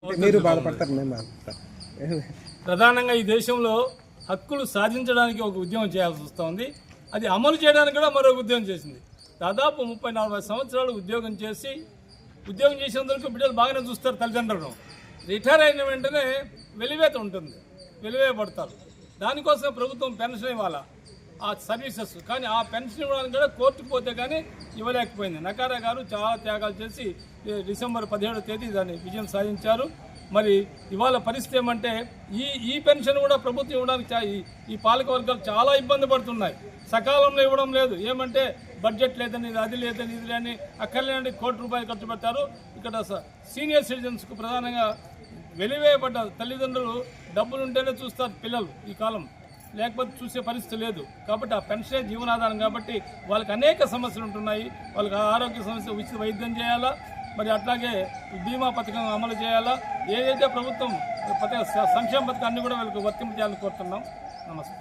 మీరు బాధపడతారు, నేను బాధపడతాను. ప్రధానంగా ఈ దేశంలో హక్కులు సాధించడానికి ఒక ఉద్యమం చేయాల్సి వస్తుంది. అది అమలు చేయడానికి కూడా మరొక ఉద్యమం చేసింది. దాదాపు 30-40 సంవత్సరాలు ఉద్యోగం చేసేందుకు బిడ్డలు బాగానే చూస్తారు తల్లిదండ్రులను. రిటైర్ అయిన వెంటనే వెలివేత ఉంటుంది, వెలివేయబడతారు. దానికోసం ప్రభుత్వం పెన్షన్ ఇవ్వాలా ఆ సర్వీసెస్, కానీ ఆ పెన్షన్ ఇవ్వడానికి కూడా కోర్టుకు పోతే కానీ ఇవ్వలేకపోయింది. నకారా గారు చాలా త్యాగాలు చేసి డిసెంబర్ 17వ తేదీ దాన్ని విజయం సాధించారు. మరి ఇవాళ పరిస్థితి ఏమంటే ఈ పెన్షన్ కూడా ప్రభుత్వం ఇవ్వడానికి ఈ పాలక వర్గాలు చాలా ఇబ్బంది పడుతున్నాయి. సకాలంలో ఇవ్వడం లేదు. ఏమంటే బడ్జెట్ లేదని, అది లేదని, ఇది లేని అక్కర్లేని ₹1 కోటి ఖర్చు పెడతారు. ఇక్కడ సీనియర్ సిటిజన్స్కు ప్రధానంగా వెలివేయబడ్డ తల్లిదండ్రులు డబ్బులుంటేనే చూస్తారు పిల్లలు ఈ కాలం, లేకపోతే చూసే పరిస్థితి లేదు. కాబట్టి ఆ పెన్షనే జీవనాధారం. కాబట్టి వాళ్ళకి అనేక సమస్యలు ఉంటున్నాయి. వాళ్ళకి ఆరోగ్య సమస్య, ఉచిత వైద్యం చేయాలా, మరి అట్లాగే బీమా పథకం అమలు చేయాలా, ఏదైతే ప్రభుత్వం సంక్షేమ పథకాన్ని కూడా వీళ్ళకి వర్తింపజేయాలని కోరుతున్నాం. నమస్తే.